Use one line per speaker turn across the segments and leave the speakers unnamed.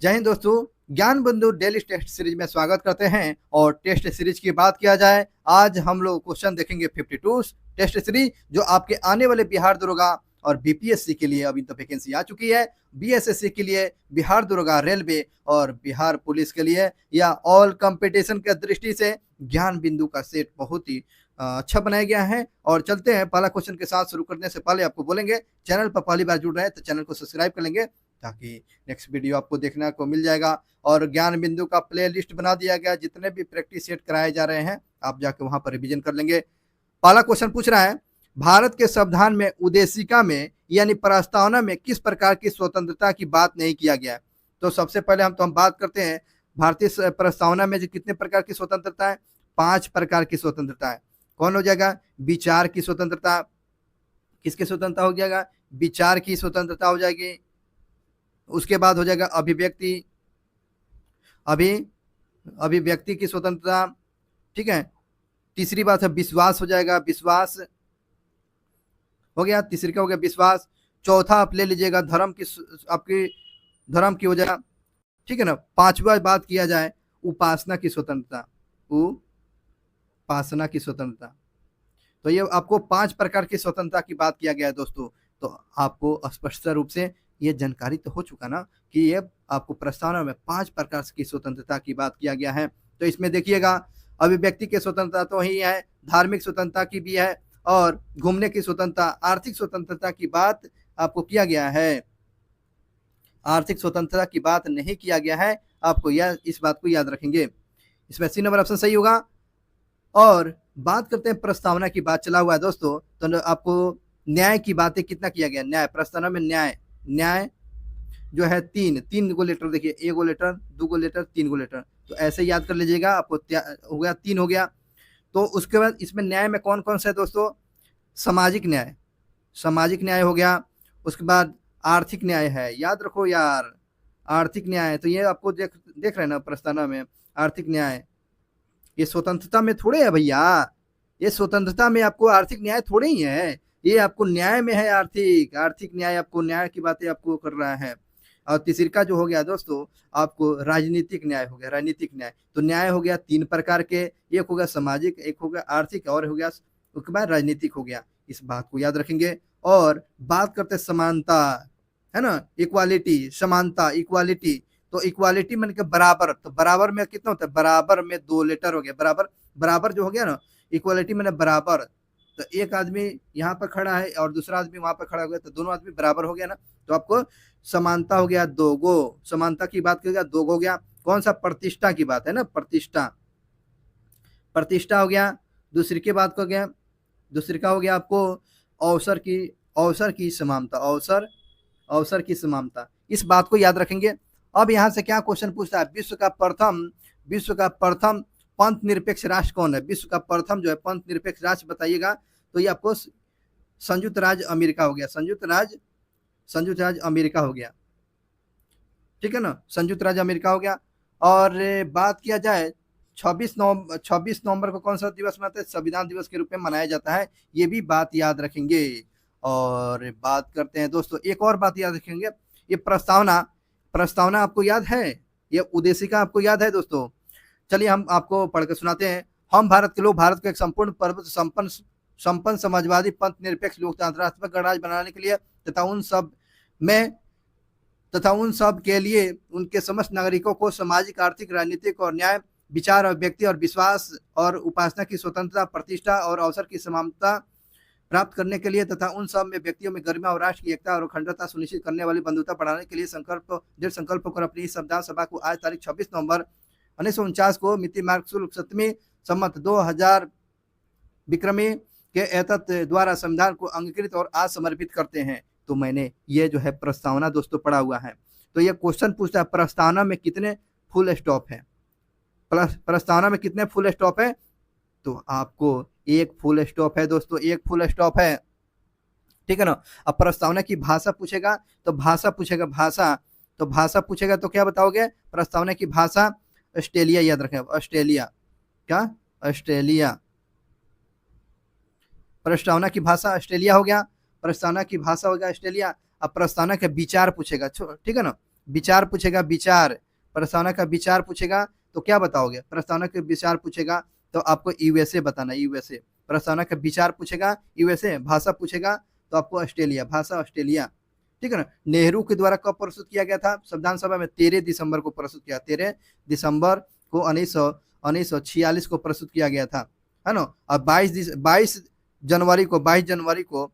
जय हिंद दोस्तों। ज्ञान बंधु डेली टेस्ट सीरीज में स्वागत करते हैं। और टेस्ट सीरीज की बात किया जाए, आज हम लोग क्वेश्चन देखेंगे 52 टेस्ट सीरीज, जो आपके आने वाले बिहार दरोगा और बीपीएससी के लिए अभी तो वैकेंसी आ चुकी है। बीएसएससी के लिए, बिहार दरोगा, रेलवे और बिहार पुलिस के लिए, या ऑल कंपटीशन के दृष्टि से ज्ञान बिंदु का सेट बहुत ही अच्छा बनाया गया है। और चलते हैं पहला क्वेश्चन के साथ। शुरू करने से पहले आपको बोलेंगे, चैनल पर पहली बार जुड़ रहे हैं तो चैनल को सब्सक्राइब कर लेंगे, ताकि नेक्स्ट वीडियो आपको देखने को मिल जाएगा। और ज्ञान बिंदु का प्ले लिस्ट बना दिया गया, जितने भी प्रैक्टिस सेट कराए जा रहे हैं आप जाके वहां पर रिवीजन कर लेंगे। पहला क्वेश्चन पूछ रहा है, भारत के संविधान में उद्देशिका में यानी प्रस्तावना में किस प्रकार की स्वतंत्रता की बात नहीं किया गया है? तो सबसे पहले हम बात करते हैं, भारतीय प्रस्तावना में जो कितने प्रकार की स्वतंत्रता है? 5 प्रकार की स्वतंत्रता है। कौन हो जाएगा? विचार की स्वतंत्रता। किसकी स्वतंत्रता हो जाएगा? विचार की स्वतंत्रता हो जाएगी। उसके बाद हो जाएगा अभिव्यक्ति अभिव्यक्ति की स्वतंत्रता। ठीक है। तीसरी बात है विश्वास हो जाएगा, विश्वास हो गया, तीसरी का हो गया विश्वास। चौथा आप ले लीजिएगा धर्म की, आपकी धर्म की हो जाएगा। ठीक है ना। पांचवा बात किया जाए उपासना की स्वतंत्रता, उपासना की स्वतंत्रता। तो ये आपको 5 प्रकार की स्वतंत्रता की बात किया गया है दोस्तों। तो आपको स्पष्ट रूप से ये जानकारी तो हो चुका ना कि ये आपको प्रस्तावना में 5 प्रकार की स्वतंत्रता की बात किया गया है। तो इसमें देखिएगा, अभिव्यक्ति की स्वतंत्रता तो ही है, धार्मिक स्वतंत्रता की भी है, और घूमने की स्वतंत्रता, आर्थिक स्वतंत्रता की बात आपको किया गया है। आर्थिक स्वतंत्रता की बात नहीं किया गया है। आपको यह इस बात को याद रखेंगे। इसमें सी नंबर ऑप्शन सही होगा। और बात करते हैं प्रस्तावना की बात चला हुआ है दोस्तों, तो आपको न्याय की बातें कितना किया गया? न्याय, प्रस्तावना में न्याय जो है तीन गो लेटर, देखिए 1 गो लेटर, 2 गो लेटर, 3 गो लेटर, तो ऐसे याद कर लीजिएगा। आपको हो गया 3 हो गया। तो उसके बाद इसमें न्याय में कौन कौन सा है दोस्तों? सामाजिक न्याय हो गया। उसके बाद आर्थिक न्याय है, याद रखो यार, आर्थिक न्याय। तो ये आपको देख रहे हैं ना प्रस्तावना में आर्थिक न्याय। ये स्वतंत्रता में थोड़े है भैया, ये स्वतंत्रता में आपको आर्थिक न्याय थोड़े ही है, ये आपको न्याय में है। आर्थिक न्याय, आपको न्याय की बातें आपको कर रहा है। और तीसरी का जो हो गया दोस्तों, आपको राजनीतिक न्याय हो गया, राजनीतिक न्याय। तो न्याय हो गया 3 प्रकार के, एक हो गया सामाजिक, एक हो गया आर्थिक, और हो गया उसके बाद राजनीतिक हो गया। इस बात को याद रखेंगे। और बात करते समानता, है ना, इक्वालिटी, समानता, इक्वालिटी। तो इक्वालिटी मन के बराबर, तो बराबर में कितना होता है? बराबर में 2 लेटर हो गया, बराबर जो हो गया ना, इक्वालिटी मैंने बराबर। तो एक आदमी यहाँ पर खड़ा है और दूसरा आदमी वहां पर खड़ा हो गया, तो दोनों आदमी बराबर हो गया ना। तो आपको समानता हो गया 2 गो, समानता की बात करेगा 2 गो हो गया। कौन सा? प्रतिष्ठा की बात है ना, प्रतिष्ठा हो गया। दूसरी की बात हो गया, दूसरी का हो गया आपको अवसर की समानता, अवसर की समानता। इस बात को याद रखेंगे। अब यहाँ से क्या क्वेश्चन पूछता है, विश्व का प्रथम पंथ निरपेक्ष राष्ट्र कौन है? विश्व का प्रथम जो है पंथ निरपेक्ष राष्ट्र बताइएगा। तो ये आपको संयुक्त राज्य अमेरिका हो गया, संयुक्त राज्य अमेरिका हो गया। ठीक है ना, संयुक्त राज्य अमेरिका हो गया। और बात किया जाए 26 नवंबर को कौन सा दिवस मनाते हैं? संविधान दिवस के रूप में मनाया जाता है। ये भी बात याद रखेंगे। और बात करते हैं दोस्तों, एक और बात याद रखेंगे, ये प्रस्तावना आपको याद है, ये उद्देशिका आपको याद है दोस्तों? चलिए हम आपको पढ़ के सुनाते हैं। हम भारत के लोग भारत को एक संपूर्ण प्रभुत्व संपन्न समाजवादी पंथ निरपेक्ष लोकतंत्रात्मक गणराज्य बनाने के लिए तथा उन सब के लिए उनके समस्त नागरिकों को सामाजिक, आर्थिक, राजनीतिक और न्याय, विचार और व्यक्ति और विश्वास और उपासना की स्वतंत्रता, प्रतिष्ठा और अवसर की समानता प्राप्त करने के लिए तथा उन सब में व्यक्तियों में गरिमा और राष्ट्र की एकता और अखंडता सुनिश्चित करने वाली बंधुता बढ़ाने के लिए संकल्प कर अपनी इस संविधान सभा को आज तारीख 26 नवंबर 1949 को मिति मार्ग शुल्क 7वीं सम्मत 2000 विक्रमी के एतत् द्वारा संविधान को अंगीकृत और आज समर्पित करते हैं। तो मैंने ये जो है प्रस्तावना दोस्तों पढ़ा हुआ है। तो ये क्वेश्चन पूछता है प्रस्तावना में कितने फुल स्टॉप है? प्रस्तावना में कितने फुल स्टॉप है? तो आपको 1 फुल स्टॉप है दोस्तों, 1 फुल स्टॉप है। ठीक है ना। अब प्रस्तावना की भाषा पूछेगा, तो भाषा पूछेगा, तो भाषा पूछेगा तो क्या बताओगे? प्रस्तावना की भाषा ऑस्ट्रेलिया, याद रखें, ऑस्ट्रेलिया। क्या? ऑस्ट्रेलिया। प्रस्तावना की भाषा ऑस्ट्रेलिया हो गया, प्रस्तावना की भाषा हो गया ऑस्ट्रेलिया। अब प्रस्तावना के विचार पूछेगा, ठीक है ना, विचार पूछेगा, विचार, प्रस्तावना का विचार पूछेगा तो क्या बताओगे? प्रस्तावना के विचार पूछेगा तो आपको यूएसए बताना, यूएसए। प्रस्तावना का विचार पूछेगा यूएसए, भाषा पूछेगा तो आपको ऑस्ट्रेलिया, भाषा ऑस्ट्रेलिया, ठीक है ना। नेहरू के द्वारा कब प्रस्तुत किया गया था संविधान सभा में? 13 दिसंबर को प्रस्तुत किया, 13 दिसंबर को 1946 को प्रस्तुत किया गया था, है ना। और 22 जनवरी को, 22 जनवरी को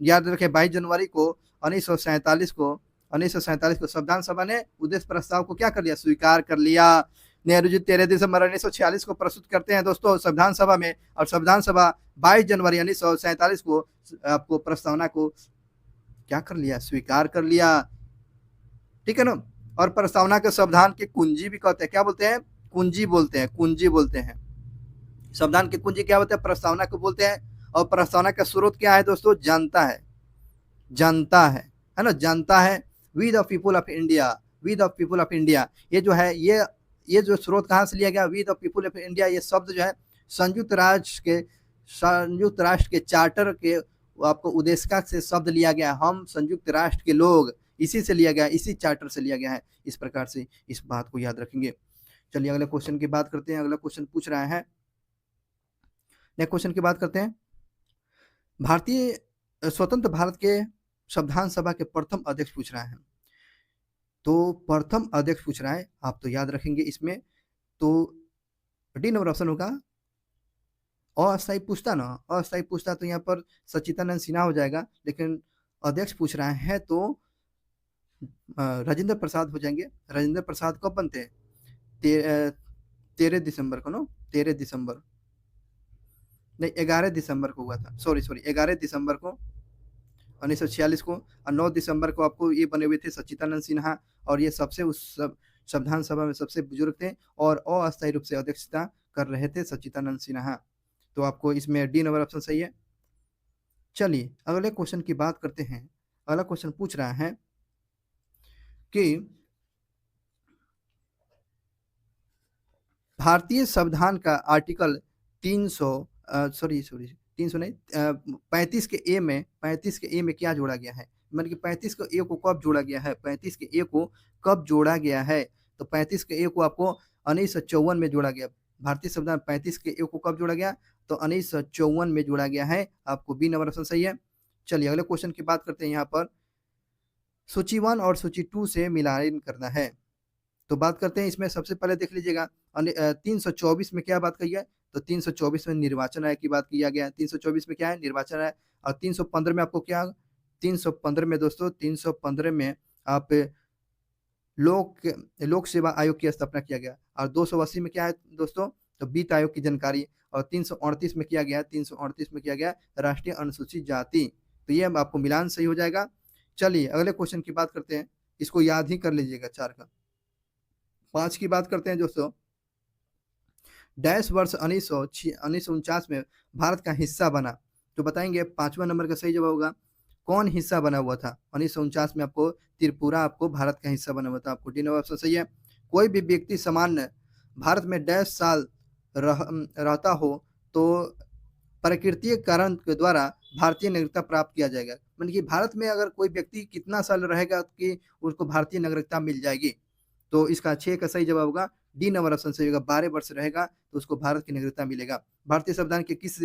याद रखें, 22 जनवरी को 1947 को 1947 को संविधान सभा ने उद्देश्य प्रस्ताव को क्या कर लिया? स्वीकार कर लिया। नेहरू जी 13 दिसंबर 1946 को प्रस्तुत करते हैं दोस्तों संविधान सभा में, और संविधान सभा 22 जनवरी 1947 को आपको प्रस्तावना को क्या कर लिया? स्वीकार कर लिया, ठीक है ना। और प्रस्तावना के संविधान की कुंजी भी कहते हैं, क्या बोलते हैं? कुंजी बोलते हैं, कुंजी बोलते हैं। संविधान की कुंजी क्या बोलते हैं? प्रस्तावना को बोलते हैं। और प्रस्तावना का स्रोत क्या है दोस्तों? जनता है, जनता है ना, जनता है। We the people of India, we the people of India, ये जो है ये जो स्रोत कहाँ से लिया गया? We the people of India, ये शब्द जो है संयुक्त राष्ट्र के चार्टर के आपको उद्देशिका से शब्द लिया गया। हम संयुक्त राष्ट्र के लोग, इसी से लिया गया, इसी चार्टर से लिया गया है। इस प्रकार से इस बात को याद रखेंगे। चलिए अगले क्वेश्चन की बात करते हैं। अगला क्वेश्चन पूछ रहा है, नेक्स्ट क्वेश्चन की बात करते हैं। भारतीय स्वतंत्र भारत के संविधान सभा के प्रथम अध्यक्ष पूछ रहा है। तो प्रथम अध्यक्ष पूछ रहा है, आप तो याद रखेंगे इसमें। तो डी नंबर ऑप्शन होगा। अस्थायी पूछता ना, अस्थायी पूछता तो यहाँ पर सच्चिदानंद सिन्हा हो जाएगा, लेकिन अध्यक्ष पूछ रहा है तो राजेंद्र प्रसाद हो जाएंगे। राजेंद्र प्रसाद कब बनते हैं? 13 दिसंबर को, नो 13 दिसंबर नहीं, 11 दिसंबर को हुआ था, सॉरी 11 दिसंबर को 1946 को। और 9 दिसंबर को आपको ये बने हुए थे सच्चिदानंद सिन्हा, और ये सबसे उस संविधान सभा में सबसे बुजुर्ग थे, और अस्थायी रूप से अध्यक्षता कर रहे थे सच्चिदानंद सिन्हा। तो आपको इसमें डी नंबर ऑप्शन सही है। चलिए अगले क्वेश्चन की बात करते हैं। अगला क्वेश्चन पूछ रहा है कि भारतीय संविधान का आर्टिकल 300 नहीं, 35 के ए में, 35 के ए में क्या जोड़ा गया है? मतलब कि 35 के ए को कब जोड़ा गया है? 35 के ए को कब जोड़ा गया है? तो 35 के ए को आपको 1954 में जोड़ा गया। भारतीय संविधान 35 के ए को कब जोड़ा गया? तो 1954 में जोड़ा गया है। आपको बी नंबर ऑप्शन सही है। चलिए अगले क्वेश्चन की बात करते हैं। यहाँ पर सूची 1 और सूची 2 से मिलान करना है। तो बात करते हैं इसमें, सबसे पहले देख लीजिएगा 324 में क्या बात कही है? तो 324 में निर्वाचन आयोग की बात किया गया है। 324 में क्या है? निर्वाचन आयोग। और 315 में आपको क्या? 315 में दोस्तों, 315 में आप लोक सेवा आयोग की स्थापना किया गया। और 280 में क्या है दोस्तों? तो वित्त आयोग की जानकारी। और 338 में किया गया, 338 में किया गया राष्ट्रीय अनुसूचित जाति। तो ये आपको मिलान सही हो जाएगा। चलिए अगले क्वेश्चन की बात करते हैं। इसको याद ही कर लीजिएगा 4 का। 5 की बात करते हैं दोस्तों। डैश वर्ष 1949 में भारत का हिस्सा बना। तो बताएंगे 5वां नंबर का सही जवाब होगा। कौन हिस्सा बना हुआ था 1949 में? आपको त्रिपुरा आपको भारत का हिस्सा बना हुआ था। आपको डी नंबर ऑप्शन सही है। कोई भी व्यक्ति सामान्य भारत में डैश साल रहता हो तो प्राकृतिक कारण के द्वारा भारतीय नागरिकता प्राप्त किया जाएगा। मतलब कि भारत में अगर कोई व्यक्ति कितना साल रहेगा कि उसको भारतीय नागरिकता मिल जाएगी। तो इसका 6 का सही जवाब होगा डी नंबर ऑप्शन सही होगा। 12 वर्ष रहेगा तो उसको भारत की नागरिकता मिलेगा। भारतीय संविधान के किस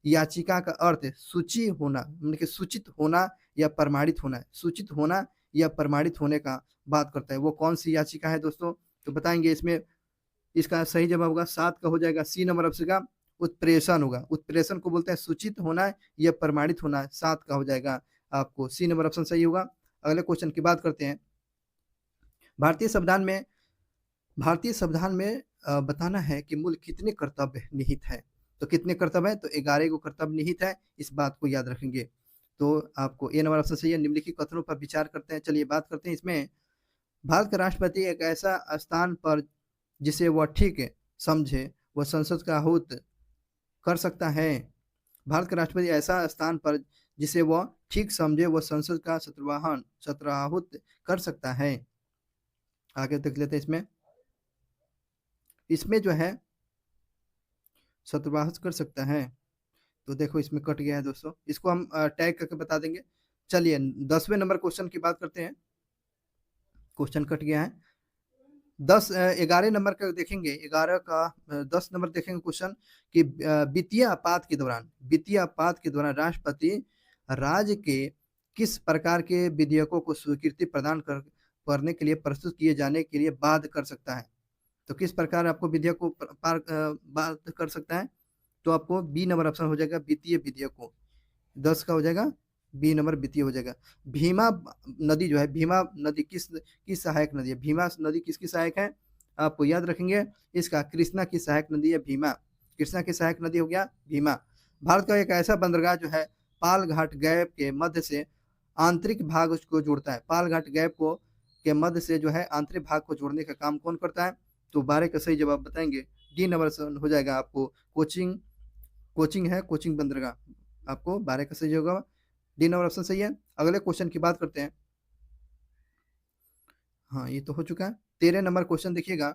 याचिका का अर्थ सूची होना, मतलब कि सूचित होना या प्रमाणित होना है? सूचित होना या प्रमाणित होने का बात करता है। वो कौन सी याचिका है दोस्तों? तो बताएंगे इसमें। इसका सही जवाब होगा 7 का हो जाएगा, सी नंबर ऑप्शन का उत्प्रेषण होगा। उत्प्रेषण को बोलते हैं सूचित होना या प्रमाणित होना। 7 का हो जाएगा, आपको सी नंबर ऑप्शन सही होगा। अगले क्वेश्चन की बात करते हैं। भारतीय संविधान में बताना है कि मूल कितने कर्तव्य निहित है। तो कितने कर्तव्य है? तो 11 को कर्तव्य निहित है। इस बात को याद रखेंगे। तो आपको ए नंबर ऑप्शन सही है। निम्नलिखित कथनों पर विचार करते हैं। चलिए बात करते हैं इसमें। भारत का राष्ट्रपति एक ऐसा स्थान पर जिसे वह ठीक समझे वह संसद का आहूत कर सकता है। भारत का राष्ट्रपति ऐसा स्थान पर जिसे वह ठीक समझे वह संसद का सत्राहूत कर सकता है। आगे देख लेते हैं इसमें जो है सत्रवाहन कर सकता है। तो देखो इसमें कट गया है दोस्तों, इसको हम टैग करके बता देंगे। चलिए 10वें नंबर क्वेश्चन की बात करते हैं। क्वेश्चन कट गया है। 11 नंबर का देखेंगे, 11 का 10 नंबर देखेंगे क्वेश्चन कि वित्तीय आपात के दौरान राष्ट्रपति राज्य के किस प्रकार के विधेयकों को स्वीकृति प्रदान करने के लिए प्रस्तुत किए जाने के लिए बाध्य कर सकता है। तो किस प्रकार आपको विधेयक को बाध्य कर सकता है, तो आपको बी नंबर ऑप्शन हो जाएगा वित्तीय विधेयक को। 10 का हो जाएगा बी नंबर वित्तीय हो जाएगा। भीमा नदी जो है, भीमा नदी किस सहायक नदी है? भीमा नदी किसकी सहायक है? आपको याद रखेंगे इसका, कृष्णा की सहायक नदी है भीमा। कृष्णा की सहायक नदी हो गया भीमा। भारत का एक ऐसा बंदरगाह जो है पाल घाट गैप के मध्य से आंतरिक भाग उसको जोड़ता है। पाल घाट गैप को के मध्य से जो है आंतरिक भाग को जोड़ने का काम कौन करता है? तो 12 का सही जवाब बताएंगे डी नंबर हो जाएगा आपको कोचिंग है, कोचिंग बंदरगाह। आपको 12 का सही होगा, डी नंबर ऑप्शन सही है। अगले क्वेश्चन की बात करते हैं। हाँ ये तो हो चुका है। 13 नंबर क्वेश्चन देखिएगा,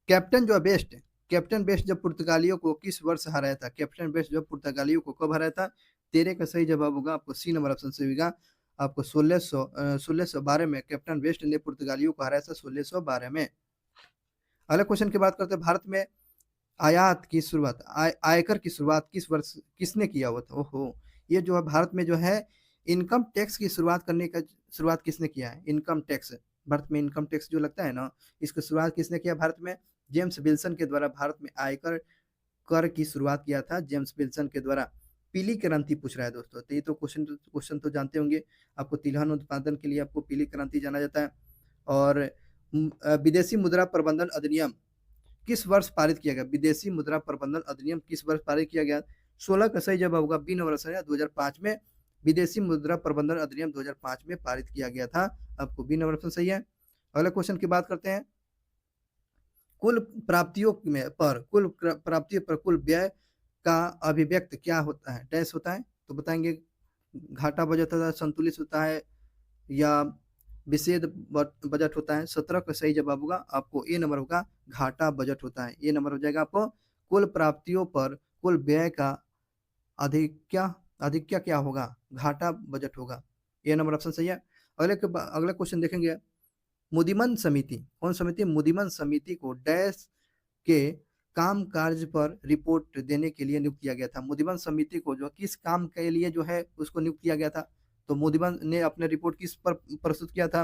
कैप्टन जो बेस्ट कैप्टन बेस्ट जब पुर्तगालियों को किस वर्ष हराया था? कैप्टन बेस्ट जब पुर्तगालियों को कब हराया था? 13 का सही जवाब होगा आपको सी नंबर ऑप्शन से होगा आपको 1612 में कैप्टन बेस्ट ने पुर्तगालियों को हराया था 1612 में। अगले क्वेश्चन की बात करते हैं, भारत में आयात की शुरुआत आयकर की शुरुआत किस वर्ष किसने किया हुआ था? ओहो, ये जो है भारत में जो है इनकम टैक्स की शुरुआत किसने किया है? इनकम टैक्स, भारत में इनकम टैक्स जो लगता है ना, इसकी शुरुआत किसने किया भारत में? जेम्स विल्सन के द्वारा भारत में आयकर कर की शुरुआत किया था जेम्स विल्सन के द्वारा। पीली क्रांति पूछ रहा है दोस्तों, तो ये तो क्वेश्चन तो जानते होंगे। आपको तिलहन उत्पादन के लिए आपको पीली क्रांति जाना जाता है। और विदेशी मुद्रा प्रबंधन अधिनियम किस वर्ष पारित किया गया? विदेशी मुद्रा प्रबंधन अधिनियम किस वर्ष पारित किया गया? 16 का सही जवाब होगा बी नंबर ऑप्शन है 2005 में विदेशी मुद्रा प्रबंधन अधिनियम 2005 में पारित किया गया था। आपको बी नंबर ऑप्शन सही है। अगले क्वेश्चन की बात करते हैं, कुल प्राप्तियों पर कुल व्यय का अभिव्यक्त क्या होता है? डैश होता है, तो बताएंगे घाटा बजट होता है, संतुलित होता है, या विषेद बजट होता है। 17 का सही जवाब होगा आपको ए नंबर होगा घाटा बजट होता है। ये नंबर हो जाएगा आपको कुल प्राप्तियों पर कुल व्यय का अधिक्या क्या होगा? घाटा बजट होगा। ये नंबर ऑप्शन सही है। अगले क्वेश्चन देखेंगे, मुदिमन समिति, कौन समिति? मुदिमन समिति को डैश के काम कार्य पर रिपोर्ट देने के लिए नियुक्त किया गया था। मुदिमन समिति को जो किस काम के लिए जो है उसको नियुक्त किया गया था? तो मुदिमन ने अपने रिपोर्ट किस पर प्रस्तुत किया था?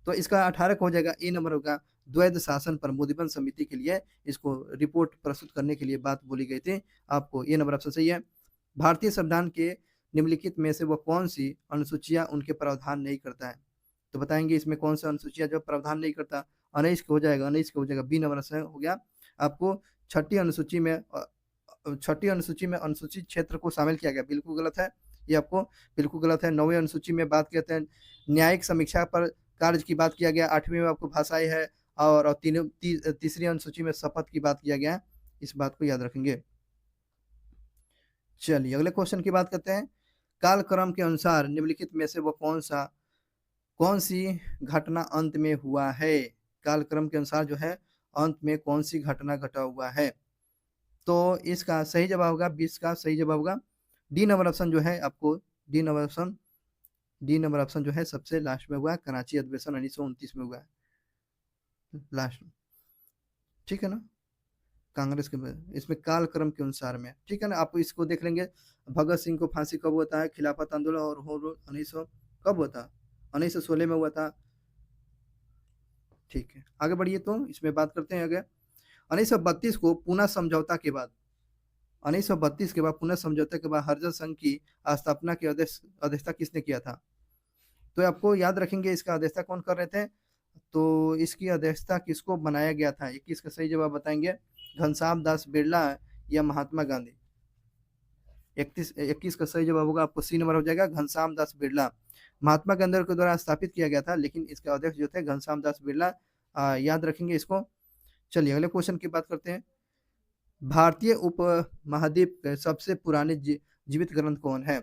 तो इसका 18 का हो जाएगा ए नंबर होगा द्वैध शासन पर मुदिमन समिति के लिए इसको रिपोर्ट प्रस्तुत करने के लिए बात बोली गई थी। आपको ये नंबर ऑप्शन सही है। भारतीय संविधान के निम्नलिखित में से वह कौन सी अनुसूचियां उनके प्रावधान नहीं करता है? तो बताएंगे इसमें कौन सा अनुसूचियां जो प्रावधान नहीं करता? 19 का हो जाएगा, 19 का हो जाएगा बी नंबर ऑप्शन हो गया आपको छठी अनुसूची में अनुसूचित क्षेत्र को शामिल किया गया, बिल्कुल गलत है, ये आपको बिल्कुल गलत है। 9वीं अनुसूची में बात करते हैं न्यायिक समीक्षा पर कार्य की बात किया गया। 8वीं में आपको भाषाई है, और तीसरी अनुसूची में शपथ की बात किया गया है। इस बात को याद रखेंगे। चलिए अगले क्वेश्चन की बात करते हैं, कालक्रम के अनुसार निम्नलिखित में से वो कौन सी घटना अंत में हुआ है? कालक्रम के अनुसार जो है अंत में कौन सी घटना घटा हुआ है? तो इसका सही जवाब होगा 20 का सही जवाब होगा डी नंबर ऑप्शन जो है आपको डी नंबर ऑप्शन जो है सबसे लास्ट में हुआ, कराची अधिवेशन 1929 में हुआ है लास्ट में, ठीक है ना, कांग्रेस के इसमें कालक्रम के अनुसार में, ठीक है ना। आप इसको देख लेंगे, भगत सिंह को फांसी कब होता है? खिलाफत आंदोलन और हो 1900 कब हुआ था? 1916 में हुआ था, ठीक है। आगे बढ़िए, तो इसमें बात करते हैं आगे। 1932 को पुनः समझौता के बाद 1932 के बाद पुनः समझौते के बाद हरिजन संघ की स्थापना की अध्यक्षता किसने किया था? तो आपको याद रखेंगे इसका अध्यक्षता कौन कर रहे थे? तो इसकी अध्यक्षता किसको बनाया गया था? 21 का सही जवाब बताएंगे घनश्याम दास बिरला या महात्मा गांधी। 21 का सही जवाब होगा आपको सी नंबर हो जाएगा घनश्याम दास बिरला। महात्मा गांधी के द्वारा स्थापित किया गया था, लेकिन इसके अध्यक्ष जो थे घनश्याम दास बिरला, याद रखेंगे इसको। चलिए अगले क्वेश्चन की बात करते हैं, भारतीय उप महाद्वीप के सबसे पुराने जीवित ग्रंथ कौन है?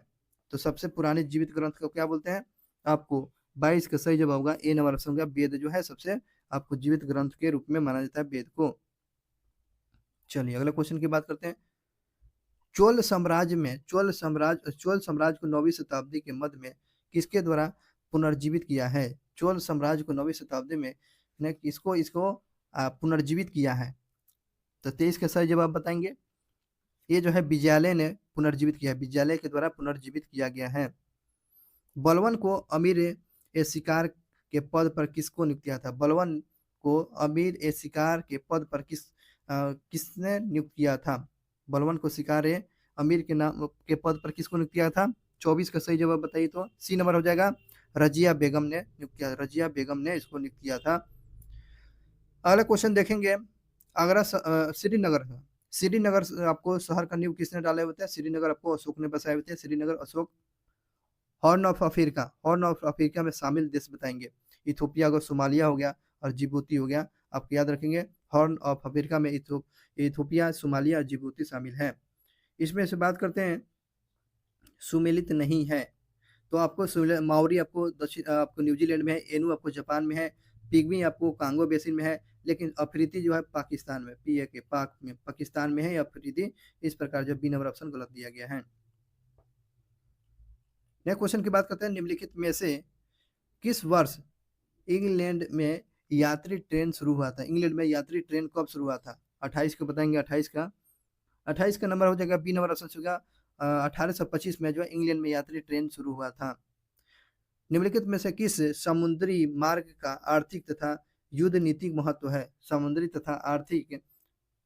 तो सबसे पुराने जीवित ग्रंथ को क्या बोलते हैं? आपको 22 का सही जवाब होगा ए नंबर ऑप्शन होगा वेद जो है सबसे आपको जीवित ग्रंथ के रूप में माना जाता है वेद को। चलिए अगले क्वेश्चन की बात करते हैं, चोल साम्राज्य को 9वीं शताब्दी के मध्य में किसके द्वारा पुनर्जीवित किया है? चोल साम्राज्य को 9वीं शताब्दी में ने इसको इसको पुनर्जीवित किया है? तो 23 का सही जवाब बताएंगे। ये जो है विजयालय ने पुनर्जीवित किया है, विजयालय के द्वारा पुनर्जीवित किया गया है। बलवन को अमीर ए शिकार के पद पर किसको नियुक्त किया था? बलवन को अमीर ए शिकार के पद पर किसने नियुक्त किया था? बलवन को शिकार ए अमीर के नाम के पद पर किसको नियुक्त किया था? 24 का सही जवाब बताइए तो सी नंबर हो जाएगा। रजिया बेगम ने नियुक्त किया, रजिया बेगम ने इसको नियुक्त किया था। अगला क्वेश्चन देखेंगे, आगरा श्रीनगर, श्रीनगर आपको शहर का नींव किसने डाले होते हैं? श्रीनगर आपको अशोक ने बसाए होते हैं, Srinagar Ashok. Horn of Africa, horn of Africa में शामिल देश बताएंगे। इथोपिया को सोमालिया हो गया और जिबूती हो गया, आपको याद रखेंगे। हॉर्न ऑफ अफ्रीका में इथोपिया, सोमालिया, जिबूती शामिल है। इसमें से बात करते हैं, सुमेलित नहीं है तो आपको माओरी आपको आपको न्यूजीलैंड में है, एनू आपको जापान में है, पिग्मी आपको कांगो बेसिन में है, लेकिन अफरीदी जो है पाकिस्तान में, PAK पाक में, पाकिस्तान में है अफरीदी। इस प्रकार जो बी नंबर ऑप्शन गलत दिया गया है। नेक्स्ट क्वेश्चन की बात करते हैं, निम्नलिखित में से किस वर्ष इंग्लैंड में यात्री ट्रेन शुरू हुआ था? इंग्लैंड में यात्री ट्रेन कब शुरू हुआ था? 28 को बताएंगे। 28 का नंबर हो जाएगा, बी नंबर ऑप्शन होगा 1825 में जो है इंग्लैंड में यात्री ट्रेन शुरू हुआ था। निम्नलिखित में से किस समुद्री मार्ग का आर्थिक तथा युद्ध नीति महत्व है? समुद्री तथा आर्थिक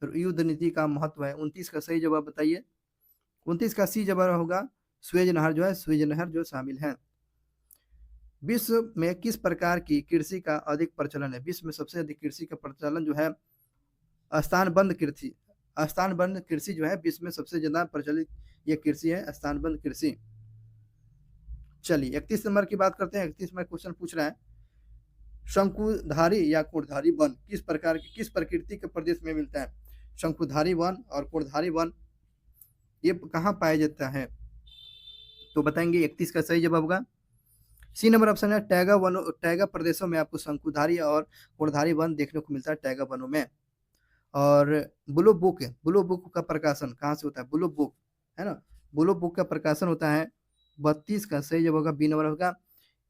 युद्ध नीति का महत्व है। 29 का सही जवाब बताइए। 29 का सी जवाब होगा स्वेज नहर, जो है स्वेज नहर जो शामिल है। विश्व में किस प्रकार की कृषि का अधिक प्रचलन है? विश्व में सबसे अधिक कृषि का प्रचलन जो है स्थानबद्ध कृषि, स्थानबद्ध कृषि जो है विश्व में सबसे ज्यादा प्रचलित ये कृषि है, स्थानबद्ध कृषि। चलिए 31 नंबर की बात करते हैं। 31 में क्वेश्चन पूछ रहा है, शंकुधारी या कोढ़धारी वन किस प्रकार की, किस प्रकृति के प्रदेश में मिलता है? शंकुधारी वन और कोढ़धारी वन ये कहाँ पाया जाता है? तो बताएंगे। 31 का सही जवाब होगा सी नंबर ऑप्शन है, टैगा वनों, टैगा प्रदेशों में आपको शंकुधारी और कोढ़धारी वन देखने को मिलता है, टैगा वनों में। और ब्लू बुक, ब्लू बुक का प्रकाशन कहाँ से होता है? ब्लू बुक है ना, ब्लू बुक का प्रकाशन होता है 32 का सही जवाब होगा बी नंबर होगा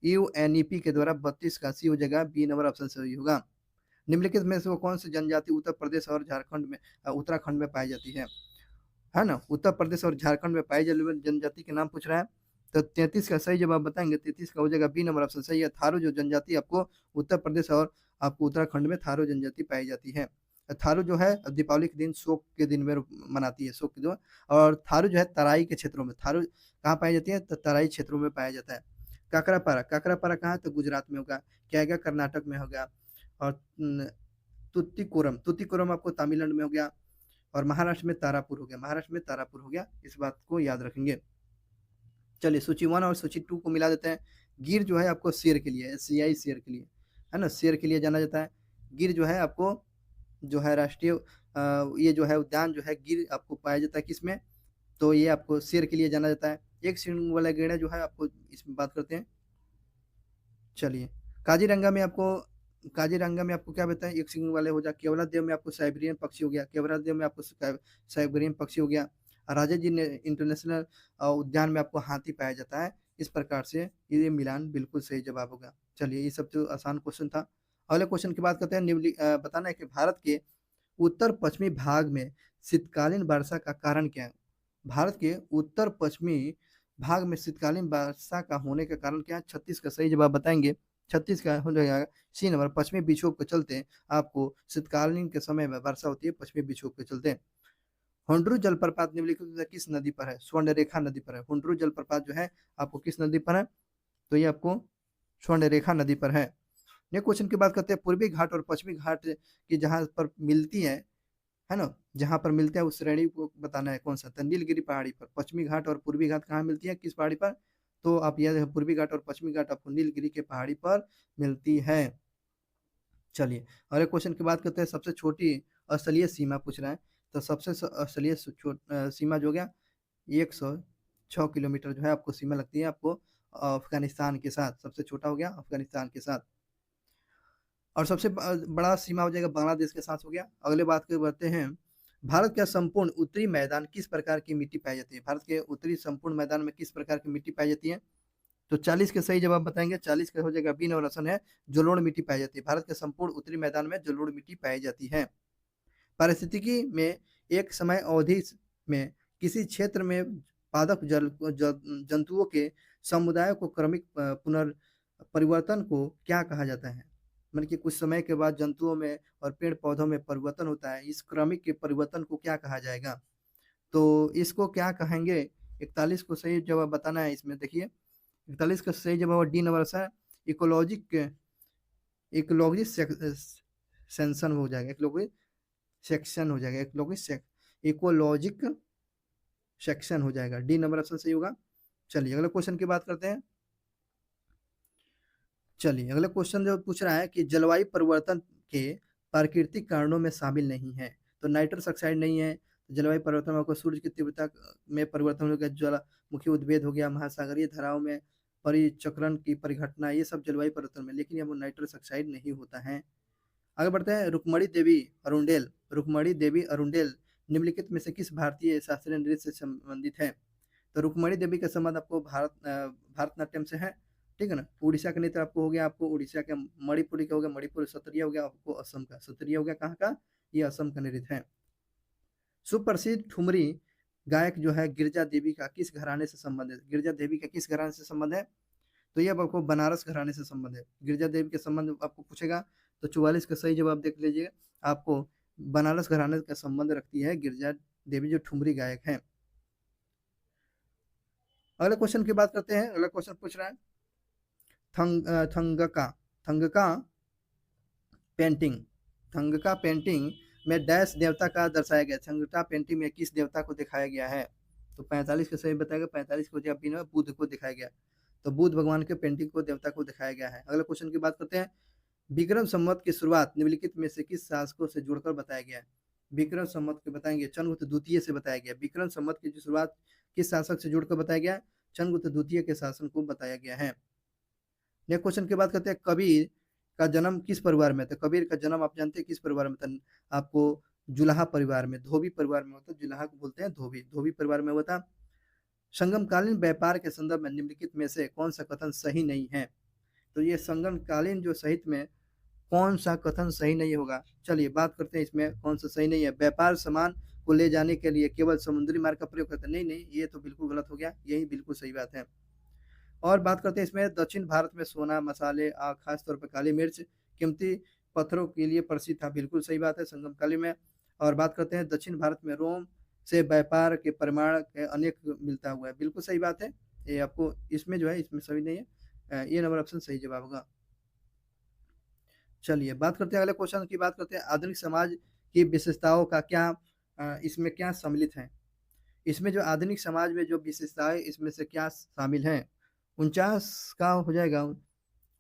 UNEP के द्वारा। 32 का सी हो जाएगा, बी नंबर ऑप्शन सही होगा। निम्नलिखित में से वो कौन सी जनजाति उत्तर प्रदेश और झारखंड में, उत्तराखंड में पाई जाती है ना? उत्तर प्रदेश और झारखंड में पाई जाने वाली जनजाति के नाम पूछ रहा है। तो 33 का सही जवाब बताएंगे। 33 का हो जाएगा बी नंबर ऑप्शन सही है, थारू जो जनजाति आपको उत्तर प्रदेश और आपको उत्तराखंड में थारू जनजाति पाई जाती है। थारू जो है दीपावली के दिन, शोक के दिन में मनाती है, शोक जो, और थारू जो है तराई के क्षेत्रों में, थारू कहाँ पाई जाती है? तो तराई क्षेत्रों में पाया जाता है। काकरापारा, काकरापारा कहाँ? तो गुजरात में होगा। कैगा कर्नाटक में होगा। और तुतिकोरम, तुतिकोरम आपको तमिलनाडु में हो गया। और महाराष्ट्र में तारापुर हो गया, महाराष्ट्र में तारापुर हो गया। इस बात को याद रखेंगे। चलिए सूची 1 और सूची 2 को मिला देते हैं। गिर जो है आपको शेर के लिए, एशियाई शेर के लिए है ना, शेर के लिए जाना जाता है। गिर जो है आपको जो है राष्ट्रीय ये जो है उद्यान जो है गिर आपको पाया जाता है किसमें? तो ये आपको शेर के लिए जाना जाता है। एक सींग वाला गैंडा जो है आपको इसमें बात करते हैं। चलिए काजीरंगा में आपको, काजीरंगा में आपको क्या बताएं? एक सींग वाले हो जा। केवला देव में आपको साइबेरियन पक्षी हो गया, केवला देव में आपको साइबेरियन पक्षी हो गया। राजा जी ने इंटरनेशनल उद्यान में आपको हाथी पाया जाता है। इस प्रकार से ये मिलान बिल्कुल सही जवाब होगा। चलिए ये सब तो आसान क्वेश्चन था। अगले क्वेश्चन की बात करते हैं। बताना है कि भारत के उत्तर पश्चिमी भाग में शीतकालीन वर्षा का कारण क्या है? भारत के उत्तर पश्चिमी भाग में शीतकालीन वर्षा का होने का कारण क्या है? 36 का सही जवाब बताएंगे। 36 का हो जाएगा सी नंबर, पश्चिमी विक्षोभ के चलते आपको शीतकालीन के समय में वर्षा होती है, पश्चिमी विक्षोभ के चलते। हुंड्रू जलप्रपात निम्नलिखित में से किस नदी पर है? स्वर्णरेखा नदी पर है। हुंड्रू जलप्रपात जो है आपको किस नदी पर है? तो ये आपको स्वर्णरेखा नदी पर है। नेक्स्ट क्वेश्चन की बात करते हैं, पूर्वी घाट और पश्चिमी घाट की जहाँ पर मिलती है ना, जहाँ पर मिलते हैं उस श्रेणी को बताना है कौन सा? तो नीलगिरी पहाड़ी पर। पश्चिमी घाट और पूर्वी घाट कहाँ मिलती है, किस पहाड़ी पर? तो आप याद है पूर्वी घाट और पश्चिमी घाट आपको नीलगिरी के पहाड़ी पर मिलती है। चलिए अगले क्वेश्चन की बात करते हैं, सबसे छोटी स्थलीय सीमा पूछ रहे हैं। तो सबसे स्थलीय सीमा जो हो गया 106 किलोमीटर जो है आपको सीमा लगती है आपको अफगानिस्तान के साथ। सबसे छोटा हो गया अफगानिस्तान के साथ। और सबसे बड़ा सीमा हो जाएगा बांग्लादेश के साथ हो गया। अगले बात के बढ़ते हैं, भारत का संपूर्ण उत्तरी मैदान किस प्रकार की मिट्टी पाई जाती है? भारत के उत्तरी संपूर्ण मैदान में किस प्रकार की मिट्टी पाई जाती है? तो 40 के सही जवाब बताएंगे। 40 का हो जाएगा बी नंबर ऑप्शन है, जलोढ़ मिट्टी पाई जाती है। भारत के संपूर्ण उत्तरी मैदान में जलोढ़ मिट्टी पाई जाती है। पारिस्थितिकी में एक समय अवधि में किसी क्षेत्र में पादप जंतुओं के समुदाय को क्रमिक पुनर्परिवर्तन को क्या कहा जाता है? मतलब कि कुछ समय के बाद जंतुओं में और पेड़ पौधों में परिवर्तन होता है, इस क्रमिक के परिवर्तन को क्या कहा जाएगा? तो इसको क्या कहेंगे? 41 को सही जवाब बताना है इसमें। देखिए 41 का सही जवाब डी नंबर है, इकोलॉजिक इकोलॉजी सेंसन हो जाएगा, इकोलॉजी सेक्शन हो जाएगा, इकोलॉजिक सेक्शन हो जाएगा। डी नंबर ऑप्शन सही होगा। चलिए अगले क्वेश्चन की बात करते हैं। चलिए अगला क्वेश्चन जो पूछ रहा है कि जलवायु परिवर्तन के प्राकृतिक कारणों में शामिल नहीं है, तो नाइट्रस ऑक्साइड नहीं है। जलवायु परिवर्तन में आपको सूर्य की तीव्रता में परिवर्तन हो गया, ज्वालामुखी उद्भेद हो गया, महासागरीय धाराओं में परिचक्रण की परिघटना, ये सब जलवायु परिवर्तन में, लेकिन ये नाइट्रस ऑक्साइड नहीं होता है। आगे बढ़ते हैं। रुक्मणी देवी अरुंडेल निम्नलिखित में से किस भारतीय शास्त्रीय नृत्य से संबंधित है? तो रुक्मणी देवी का संबंध आपको भारतनाट्यम से है, ठीक है ना। उड़ीसा का नृत्य आपको हो गया, आपको उड़ीसा का मणिपुरी का हो गया, मणिपुर। सत्रिया हो गया आपको असम का, सत्रिया हो गया कहाँ का? ये असम का नृत्य है। सुप्रसिद्ध ठुमरी गायक जो है गिरजा देवी का किस घराने से संबंध है? गिरजा देवी का किस घराने से संबंध है? तो ये आपको बनारस घराने से संबंध है। गिरजा देवी के संबंध आपको पूछेगा तो 44 का सही जवाब देख लीजिएगा। आपको बनारस घराने का संबंध रखती है गिरजा देवी, जो ठुमरी गायक हैं। अगले क्वेश्चन की बात करते हैं। अगला क्वेश्चन पूछ रहा है थंगका पेंटिंग, थंगका पेंटिंग में डैश देवता का दर्शाया गया। थंगका पेंटिंग में किस देवता को दिखाया गया है? तो 45 का सही बताएगा। 45 को जब बुद्ध को दिखाया गया, तो बुद्ध भगवान के पेंटिंग को देवता को दिखाया गया है। अगले क्वेश्चन की बात करते हैं। विक्रम संवत की शुरुआत निम्नलिखित में से किस शासकों से जुड़कर बताया गया है? विक्रम संवत के बताएंगे चंद्रगुप्त द्वितीय से बताया गया। विक्रम संवत की शुरुआत किस शासक से जुड़कर बताया गया? चंद्रगुप्त द्वितीय के शासन को बताया गया है। नेक्स्ट क्वेश्चन की बात करते हैं। कबीर का जन्म किस परिवार में था? कबीर का जन्म आप जानते हैं किस परिवार में था? आपको जुलाहा परिवार में, धोबी परिवार में होता। जुलाहा को बोलते हैं धोबी, धोबी परिवार में हुआ था। संगमकालीन व्यापार के संदर्भ में निम्नलिखित में से कौन सा कथन सही नहीं है? तो ये संगमकालीन जो साहित्य में कौन सा कथन सही नहीं होगा? चलिए बात करते हैं इसमें कौन सा सही नहीं है। व्यापार सामान को ले जाने के लिए केवल समुद्री मार्ग का प्रयोग करते हैं, नहीं नहीं, ये तो बिल्कुल गलत हो गया, यही बिल्कुल सही बात है। और बात करते हैं इसमें दक्षिण भारत में सोना, मसाले, खास तौर पर काली मिर्च, कीमती पत्थरों के लिए प्रसिद्ध था, बिल्कुल सही बात है संगमकालीन में। और बात करते हैं दक्षिण भारत में रोम से व्यापार के परिमाण के अनेक मिलता हुआ है, बिल्कुल सही बात है। ये आपको इसमें जो है इसमें सही नहीं है, ये नंबर ऑप्शन सही जवाब होगा। चलिए बात करते हैं अगले क्वेश्चन की बात करते हैं। आधुनिक समाज की विशेषताओं का क्या इसमें क्या सम्मिलित है? इसमें जो आधुनिक समाज में जो विशेषताएं इसमें से क्या शामिल हैं? 49 का हो जाएगा।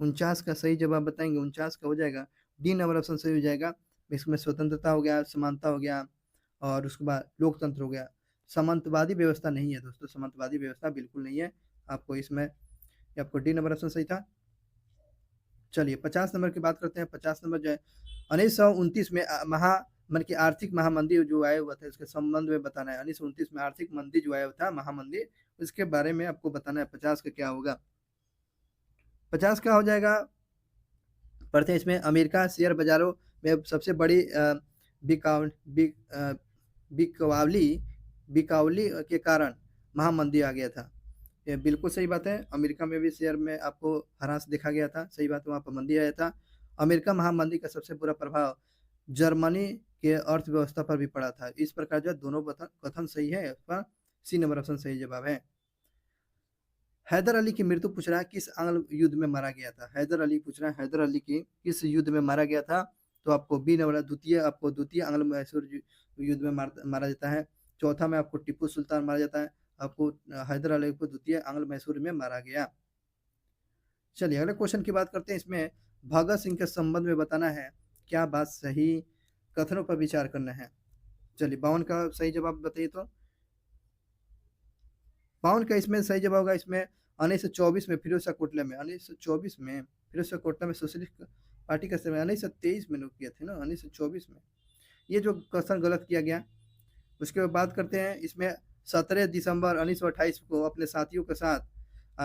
49 का सही जवाब बताएंगे। 49 का हो जाएगा डी नंबर ऑप्शन सही हो जाएगा। इसमें स्वतंत्रता हो गया, समानता हो गया, और उसके बाद लोकतंत्र हो गया। सामंतवादी व्यवस्था नहीं है दोस्तों, सामंतवादी व्यवस्था बिल्कुल नहीं है आपको इसमें, आपको डी नंबर ऑप्शन सही था। चलिए 50 नंबर की बात करते हैं। 50 नंबर जो है 1929 में मन की आर्थिक महामंदी जो आया हुआ था, इसके संबंध में बताना है। 1929 में आर्थिक मंदी जो आया हुआ था, महामंदी, इसके बारे में आपको बताना है। 50 का क्या होगा? 50 का हो जाएगा, पढ़ते हैं इसमें। अमेरिका शेयर बाजारों में सबसे बड़ी बिकवाली बिकावली के कारण महामंदी आ गया था, ये बिल्कुल सही बात है। अमेरिका में भी शेयर में आपको ह्रास देखा गया था, सही बात है, वहाँ पर मंदी आया था। अमेरिका महामंदी का सबसे बुरा प्रभाव जर्मनी के अर्थव्यवस्था पर भी पड़ा था। इस प्रकार जो दोनों कथन सही है, इसका सी नंबर ऑप्शन सही जवाब है। हैदर अली की मृत्यु पूछ रहा है किस आंग्ल युद्ध में मारा गया था? हैदर अली पूछ रहा है हैदर अली की किस युद्ध में मारा गया था? तो आपको बी नंबर द्वितीय, आपको द्वितीय आंग्ल मैसूर युद्ध में मारा जाता है। चौथा में आपको टीपू सुल्तान मारा जाता है। आपको हैदर अली को द्वितीय आंग्ल मैसूर में मारा गया। चलिए अगले क्वेश्चन की बात करते हैं। इसमें भगत सिंह के संबंध में बताना है, क्या बात सही कथनों पर विचार करना है। चलिए 52 का सही जवाब बताइए। तो 52 का इसमें सही जवाब होगा। इसमें 1924 में फिरोज शाह कोटला में, 1924 में फिरोज शाह कोटला में सोशलिस्ट पार्टी का समय 1923 में किए थे ना, 1924 में, ये जो क्वेश्चन गलत किया गया। उसके बाद बात करते हैं इसमें 17 दिसंबर 1928 को अपने साथियों के साथ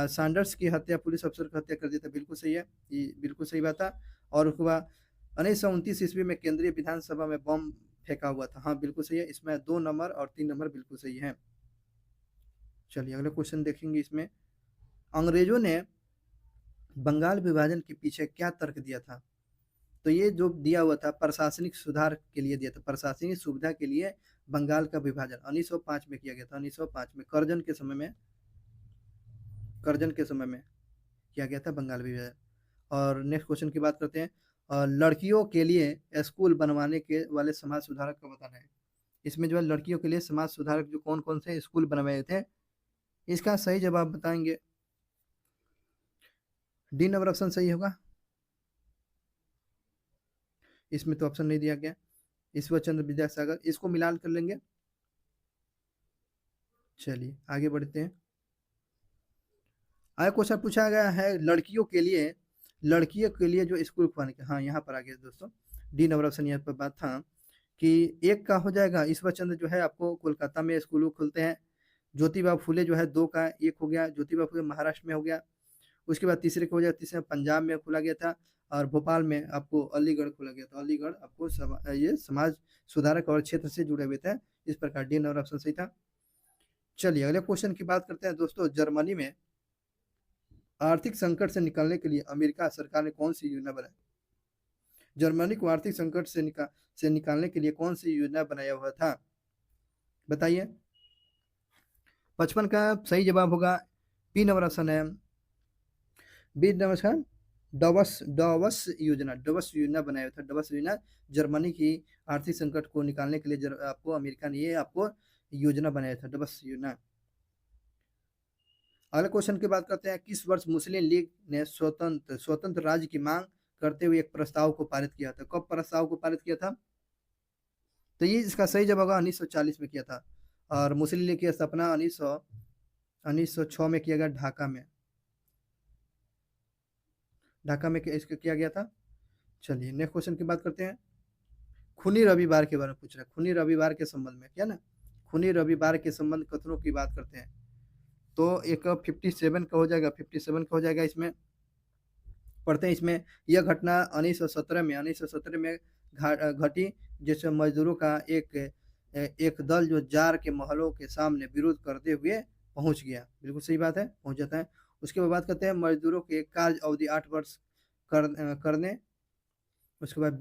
सैंडर्स की हत्या पुलिस अफसर की हत्या कर दी था, बिल्कुल सही है, ये बिल्कुल सही बात था। और उसके बाद 1929 ईस्वी में केंद्रीय विधानसभा में बम फेंका हुआ था, हाँ बिल्कुल सही है, इसमें 2 नंबर और 3 नंबर बिल्कुल सही है। चलिए अगले क्वेश्चन देखेंगे इसमें। अंग्रेजों ने बंगाल विभाजन के पीछे क्या तर्क दिया था? तो ये जो दिया हुआ था प्रशासनिक सुधार के लिए दिया था, प्रशासनिक सुविधा के लिए बंगाल का विभाजन 1905 में किया गया था, 1905 में करजन के समय में, करजन के समय में किया गया था बंगाल विभाजन। और नेक्स्ट क्वेश्चन की बात करते हैं। लड़कियों के लिए स्कूल बनवाने के वाले समाज सुधारक का बताना है। इसमें जो है लड़कियों के लिए समाज सुधारक जो कौन कौन से स्कूल बनवाए थे, इसका सही जवाब बताएंगे। डी नंबर ऑप्शन सही होगा, इसमें तो ऑप्शन नहीं दिया गया। ईश्वर चंद्र विद्यासागर, इसको मिलान कर लेंगे। चलिए आगे बढ़ते हैं। आगे क्वेश्चन पूछा गया है लड़कियों के लिए जो स्कूल खुलवाने के, हाँ यहाँ पर आ गया दोस्तों, डी नंबर ऑप्शन यहाँ पर बात था कि एक का हो जाएगा, ईश्वर चंद्र जो है आपको कोलकाता में स्कूल खुलते हैं। ज्योतिबा फुले जो है 2 का 1 हो गया, ज्योतिबा फुले महाराष्ट्र में हो गया। उसके बाद तीसरे का हो जाएगा, तीसरे पंजाब में खोला गया था। और भोपाल में आपको अलीगढ़ खोला गया था, अलीगढ़ आपको ये समाज सुधारक और क्षेत्र से जुड़े हुए थे। इस प्रकार डी नंबर ऑप्शन सही था। चलिए अगले क्वेश्चन की बात करते हैं दोस्तों। जर्मनी में आर्थिक संकट से निकलने के लिए अमेरिका सरकार ने कौन सी योजना बनाई? जर्मनी को आर्थिक संकट से निकालने के लिए कौन सी योजना बनाया हुआ था, बताइए। 55 का सही जवाब होगा, बी नंबर ऑप्शन है, बी नमस्कार, डवस योजना बनाया था, डवस योजना। जर्मनी की आर्थिक संकट को निकालने के लिए आपको अमेरिका ने ये आपको योजना बनाया था, डवस योजना। अगले क्वेश्चन की बात करते हैं। किस वर्ष मुस्लिम लीग ने स्वतंत्र राज्य की मांग करते हुए एक प्रस्ताव को पारित किया था? कब प्रस्ताव को पारित किया था? तो ये इसका सही जवाब होगा 1940 में किया था। और मुस्लिम लीग की स्थापना 1906 में किया गया, ढाका में, ढाका में इसको किया गया था। चलिए नेक्स्ट क्वेश्चन की बात करते हैं। खूनी रविवार के बारे में पूछ रहा है, खूनी रविवार के संबंध में, क्या ना, खूनी रविवार के संबंध कथनों की बात करते हैं। तो एक 57 का हो जाएगा, 57 का हो जाएगा। इसमें पढ़ते हैं, इसमें यह घटना 1917 में घटी, जिसमें मजदूरों का एक दल जो जार के महलों के सामने विरोध करते हुए पहुंच गया, बिल्कुल सही बात है, पहुंच जाता है। उसके बाद बात करते हैं मजदूरों के कार्य अवधि 8 वर्ष करने। उसके बाद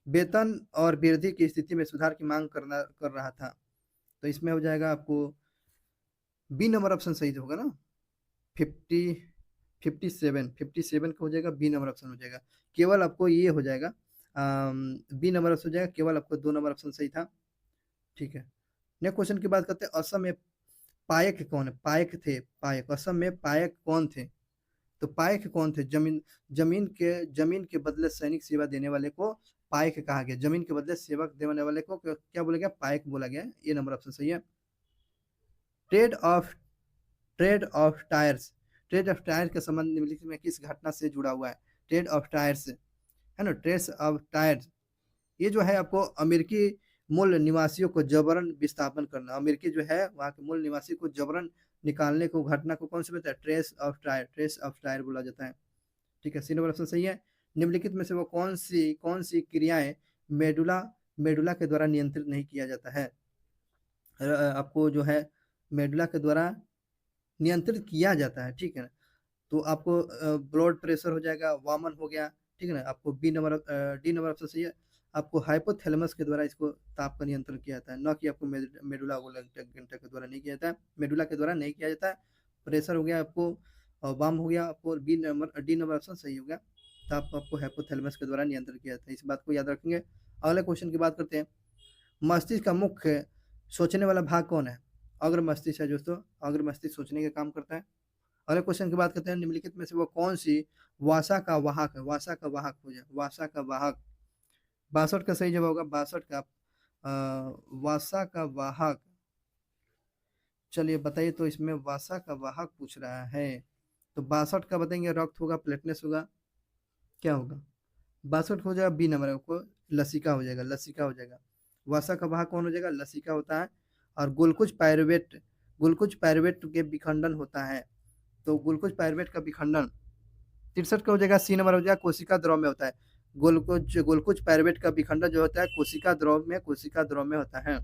वेतन और वृद्धि की स्थिति में सुधार की मांग कर रहा था। तो इसमें हो जाएगा आपको बी नंबर ऑप्शन सही होगा ना, 57 का हो जाएगा, बी नंबर ऑप्शन हो जाएगा। केवल आपको ये हो जाएगा, बी नंबर ऑप्शन हो जाएगा, केवल आपको 2 नंबर ऑप्शन सही था। ठीक है, नेक्स्ट क्वेश्चन की बात करते हैं। असम में पायक कौन है? पायक थे, पायक, असम में पायक कौन थे? तो पायक कौन थे? जमीन के बदले सैनिक सेवा देने वाले को पायक कहा गया, जमीन के बदले सेवक देने वाले को क्या बोला गया? पायक बोला गया। ये नंबर ऑप्शन सही है। Trade off trade off tyres, trade off tyre का संबंध निम्नलिखित में किस घटना से जुड़ा हुआ है? ट्रेड ऑफ टायर्स है ना, ट्रेड ऑफ टायर्स, ये जो है आपको अमेरिकी मूल निवासियों को जबरन विस्थापन करना, अमेरिकी जो है वहाँ के मूल निवासी को जबरन निकालने को घटना को कौन से बताया? ट्रेस ऑफ टायर बोला जाता है। ठीक है, सी नंबर ऑप्शन सही है। निम्नलिखित में से वो कौन सी क्रियाएं मेडुला मेडुला के द्वारा नियंत्रित नहीं किया जाता है? आपको जो है मेडुला के द्वारा नियंत्रित किया जाता है, ठीक है ना। तो आपको ब्लड प्रेशर हो जाएगा, वामन हो गया, ठीक है ना। आपको डी नंबर ऑप्शन सही है। आपको हाइपोथैलेमस के द्वारा इसको ताप का नियंत्रण किया जाता है, न कि आपको मेडुला ओब्लांगेटा के द्वारा नहीं किया जाता है, मेडुला के द्वारा नहीं किया जाता है। प्रेशर हो गया आपको, वाम हो गया आपको, डी नंबर ऑप्शन सही हो गया। तो आपको हाइपोथैलेमस के द्वारा नियंत्रण किया जाता है, इस बात को याद रखेंगे। अगले क्वेश्चन की बात करते हैं। मस्तिष्क का मुख्य सोचने वाला भाग कौन है? अग्र मस्तिष्क है दोस्तों, अग्र मस्तिष्क सोचने का काम करता है। अगले क्वेश्चन की बात करते हैं। निम्नलिखित में से वो कौन सी वासा का वाहक है? वासा का वाहक हो जाए, वासा का वाहक, 62 का सही जवाब होगा, 62 का वासा का वाहक। चलिए बताइए, तो इसमें वासा का वाहक पूछ रहा है, तो 62 का बताएंगे, रक्त होगा, प्लेटनेस होगा, क्या होगा? 62 हो जाएगा, बी नंबर को लसिका हो जाएगा, लसिका हो जाएगा। वासा का वाहक कौन हो जाएगा? लसिका होता है। और ग्लूकोज पायरुवेट ग्लूकोज पायरुवेट के विखंडन होता है। तो ग्लूकोज पायरुवेट का विखंडन 63 का हो जाएगा, सी नंबर हो जाएगा कोशिका द्रव में होता है। ग्लूकोज ग्लूकोज पायरुवेट का विखंडन जो होता है कोशिका द्रव में होता है।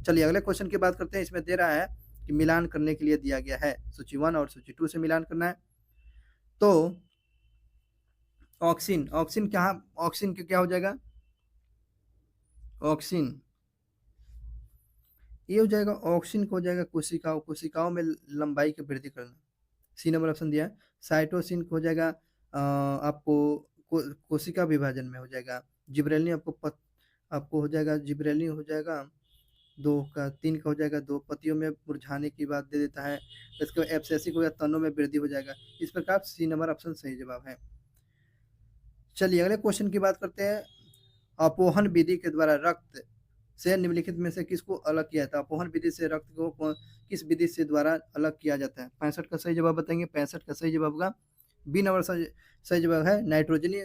चलिए अगले क्वेश्चन की बात करते हैं। इसमें दे रहा है कि मिलान करने के लिए दिया गया है, सूची 1 और सूची 2 से मिलान करना है। तो ऑक्सीन ऑक्सीन क्या ऑक्सीन क्या हो जाएगा, ऑक्सीन ये हो जाएगा, ऑक्सीन को हो जाएगा कोशिकाओं में लंबाई की वृद्धि करना। सी नंबर ऑप्शन दिया है। साइटोसिन को हो जाएगा आपको कोशिका विभाजन में हो जाएगा। जिब्रेलिन आपको हो जाएगा, जिब्रेलिन हो जाएगा 2 का, 3 का हो जाएगा 2 पत्तियों में मुरझाने की बात दे देता है। इसके बाद एब्सेसिक हो जाएगा, तनों में वृद्धि हो जाएगा। इस प्रकार सी नंबर ऑप्शन सही जवाब है। चलिए अगले क्वेश्चन की बात करते हैं। अपोहन विधि के द्वारा रक्त से निम्नलिखित में से किसको अलग किया जाता है। अपोहन विधि से रक्त को किस विधि से द्वारा अलग किया जाता है। 65 का सही जवाब बताएंगे। 65 का सही जवाब होगा बी नंबर सही जवाब है नाइट्रोजनी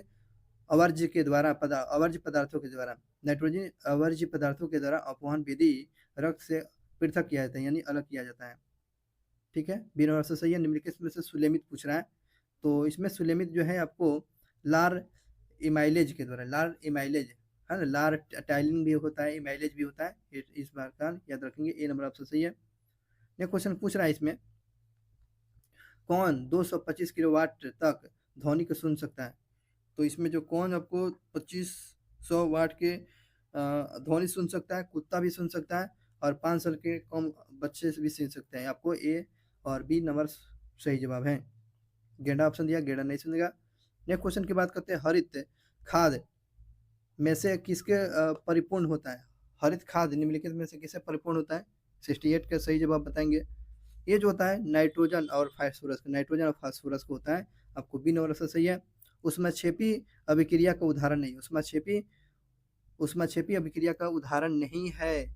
अवर्ज्य के द्वारा अवर्ज्य पदार्थों के द्वारा, नाइट्रोजन अवर्ज्य पदार्थों के द्वारा अपोहन विधि रक्त से पृथक किया जाता है, यानी अलग किया जाता है। ठीक है, बी नंबर से सही है। निम्नलिखित में से सुलेमित पूछ रहा है। तो इसमें सुलेमित जो है आपको लार इमाइलेज के द्वारा, लार इमाइलेज है ना, लार टाइलिंग भी होता है, इमाइलेज भी होता है। इस बार का याद रखेंगे। ए नंबर ऑप्शन सही है। ये क्वेश्चन पूछ रहा है इसमें, कौन 225 किलोवाट तक ध्वनि को सुन सकता है। तो इसमें जो कौन आपको 2500 वाट के ध्वनि सुन सकता है, कुत्ता भी सुन सकता है और 5 साल के कम बच्चे भी सुन सकते हैं। आपको ए और बी नंबर सही जवाब है। गेंडा ऑप्शन दिया, गेंडा नहीं सुनेगा। नेक्स्ट क्वेश्चन की बात करते हैं। हरित खाद में से किसके परिपूर्ण होता है। हरित खाद निम्नलिखित में से किससे परिपूर्ण होता है। 68 का सही जवाब बताएंगे। ये जो होता है नाइट्रोजन और फास्फोरस, नाइट्रोजन और फास्फोरस को होता है। आपको बी नंबर से सही है। उष्माक्षेपी अभिक्रिया का उदाहरण नहीं, उष्माक्षेपी अभिक्रिया का उदाहरण नहीं है।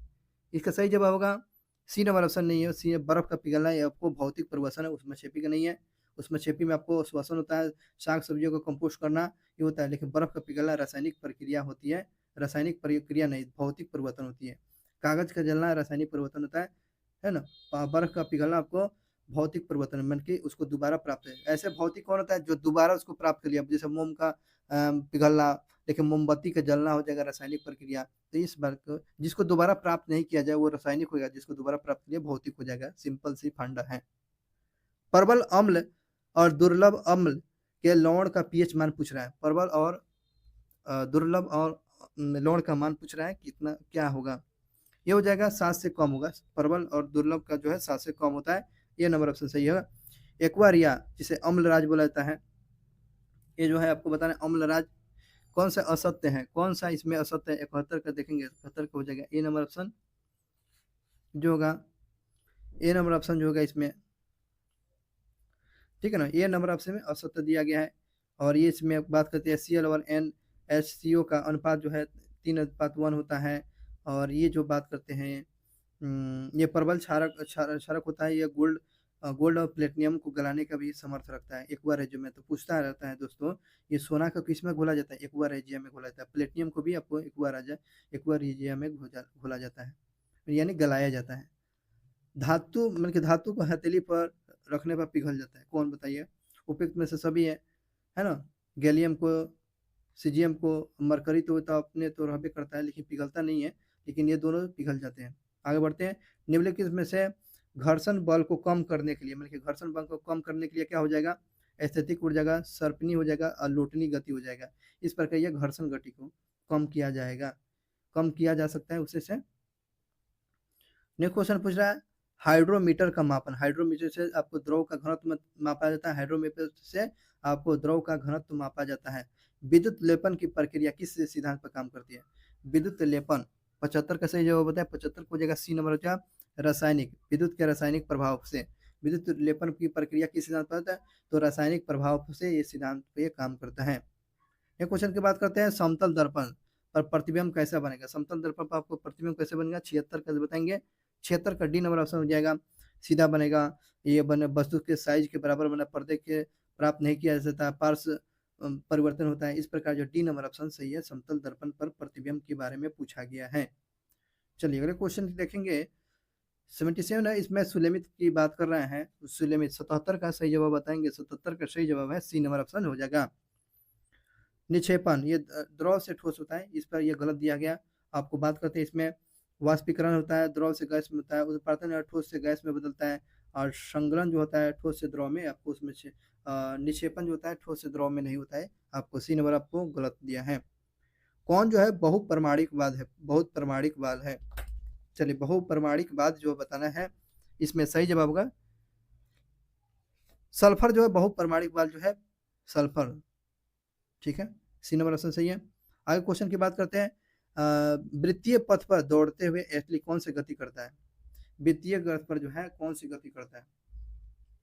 इसका सही जवाब होगा सी नंबर ऑप्शन नहीं है। सी बर्फ का पिघलना, ये आपको भौतिक परिवर्तन है, उष्माक्षेपी का नहीं है। उष्माक्षेपी में आपको श्वसन होता है, साग सब्जियों को कंपोस्ट करना ये होता है, लेकिन बर्फ का पिघलना रासायनिक प्रक्रिया होती है, रासायनिक प्रक्रिया नहीं, भौतिक परिवर्तन होती है। कागज का जलना रासायनिक परिवर्तन होता है ना। बर्फ का पिघलना आपको भौतिक परिवर्तन मन की उसको दोबारा प्राप्त है। ऐसे भौतिक कौन होता है जो दोबारा उसको प्राप्त कर लिया, जैसे मोम का पिघलना, लेकिन मोमबत्ती का जलना हो जाएगा रासायनिक प्रक्रिया। तो इस बार को जिसको दोबारा प्राप्त नहीं किया जाए वो रासायनिक होगा, जिसको दोबारा प्राप्त किया भौतिक हो जाएगा। सिंपल सी फंडा है। परवल अम्ल और दुर्लभ अम्ल के लवण का पीएच मान पूछ रहा है। परवल और दुर्लभ और लवण का मान पूछ रहा है, कितना क्या होगा। ये हो जाएगा 7 से कम होगा। परवल और दुर्लभ का जो है 7 से कम होता है। ये नंबर ऑप्शन सही है। एक्वारिया जिसे अम्लराज बोला जाता है, ये जो है आपको बताना है अम्लराज कौन सा असत्य है, कौन सा इसमें असत्य है। 71 का देखेंगे, 71 का हो जाएगा ए नंबर ऑप्शन जो होगा, ए नंबर ऑप्शन जो होगा इसमें, ठीक है ना। ये नंबर ऑप्शन में असत्य दिया गया है। और ये इसमें बात करते हैं Cl और NHCO का अनुपात जो है 3:1 होता है। और ये जो बात करते हैं ये प्रबल क्षारक होता है। ये गोल्ड और प्लेटिनियम को गलाने का भी समर्थ रखता है। एक्वा रेजियम में तो पूछता रहता है दोस्तों, ये सोना का किस में घोला जाता है, एक्वा रेजियम में घोला जाता है। प्लेटिनियम को भी आपको एक्वा रेजियम में घोला जाता है, यानी गलाया जाता है। धातु मतलब कि धातु को हथेली पर रखने पर पिघल जाता है, कौन बताइए। उपयुक्त में से सभी है ना। गैलियम को, सीजियम को, मरकरी तो अपने तो रहबे करता है लेकिन पिघलता नहीं है, लेकिन ये दोनों पिघल जाते हैं। आगे बढ़ते हैं। निम्नलिखित में से घर्षण बल को कम करने के लिए, मतलब कि घर्षण बल को कम करने के लिए क्या हो जाएगा, स्थैतिक उड़ जाएगा, सर्पनी हो जाएगा और लोटनी गति हो जाएगा। इस प्रकार यह घर्षण गति को कम किया जाएगा, कम किया जा सकता है उससे से। नेक्स्ट क्वेश्चन पूछ रहा है हाइड्रोमीटर का मापन। हाइड्रोमीटर से आपको द्रव का घनत्व मापा जाता है। हाइड्रोमीटर से आपको द्रव का घनत्व मापा जाता है। विद्युत लेपन की प्रक्रिया किस सिद्धांत पर काम करती है। विद्युत लेपन 75 का सही जवाब बताया। 75 को जगह सी नंबर हो जाएगा रासायनिक, विद्युत के रासायनिक प्रभाव से। विद्युत लेपन की प्रक्रिया किस सिद्धांत पर होता है, तो रासायनिक प्रभाव से ये सिद्धांत पे काम करता है। एक क्वेश्चन की बात करते हैं समतल दर्पण पर प्रतिबिंब कैसा बनेगा। समतल दर्पण पर आपको प्रतिबिंब कैसे बनेगा, 76 का बताएंगे। 76 का डी नंबर ऑप्शन हो जाएगा, सीधा बनेगा। ये बने वस्तु के साइज के बराबर बना, पर्दे के प्राप्त नहीं किया जा सकता, पार्श्व परिवर्तन होता है। इस प्रकार जो डी नंबर ऑप्शन सही है, समतल दर्पण पर प्रतिबिंब के बारे में पूछा गया है। चलिए अगले क्वेश्चन देखेंगे। 77 है, इसमें सुलेमित की बात कर रहे हैं। सुलेमित 77 का सही जवाब बताएंगे। 77 का सही जवाब है सी नंबर ऑप्शन हो जाएगा। निक्षेपण ये द्रव से ठोस होता है, इस पर ये गलत दिया गया। आपको बात करते हैं इसमें वाष्पीकरण होता है, द्रव से गैस में होता है, उत्पादन ठोस से गैस में बदलता है, और संगलन जो होता है ठोस से द्रव में, आपको उसमें निक्षेपण जो होता है ठोस से द्रव में नहीं होता है। आपको सी नंबर आपको गलत दिया है। कौन जो है बहुपरमाणिकवाद है, बहुत परमाणिकवाद है। चलिए बहुपरमाणिकवाद जो बताना है, इसमें सही जवाब होगा सल्फर जो है बहुपरमाणिकवाद जो है सल्फर। ठीक है, सी नंबर ऑप्शन सही है। आगे क्वेश्चन की बात करते हैं। वृत्तीय पथ पर दौड़ते हुए एथलीट कौन से गति करता है? वृत्तीय गति पर जो है कौन सी गति करता है?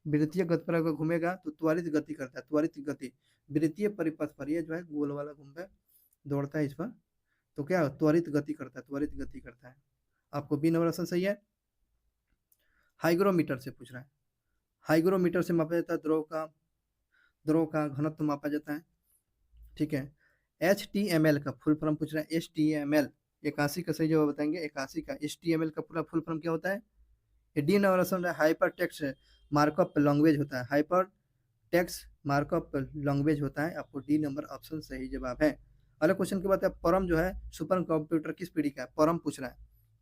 वृत्तीय गति पर अगर घूमेगा तो त्वरित गति करता है, त्वरित गति। वृत्तीय परिपथ पर ये जो है गोल वाला घूमता है, दौड़ता है इस पर, तो क्या त्वरित गति करता है, त्वरित गति करता है। आपको बी नंबर ऑप्शन सही है। हाइग्रोमीटर से पूछ रहा है। हाइग्रोमीटर से मापा जाता है द्रव का घनत्व मापा जाता है। ठीक है। HTML का फुल फॉर्म पूछ रहा है। HTML 81 का सही जवाब बताएंगे। 81 का HTML का पूरा फुल फॉर्म क्या होता है? ये डी नंबर ऑप्शन है, हाइपर टेक्स्ट मार्कअप लैंग्वेज होता है। हाइपर टेक्स्ट मार्कअप लैंग्वेज होता है। आपको डी नंबर ऑप्शन सही जवाब है। अगले क्वेश्चन की बात है, परम जो है सुपर कंप्यूटर किस पीढ़ी का है? परम पूछ रहा है।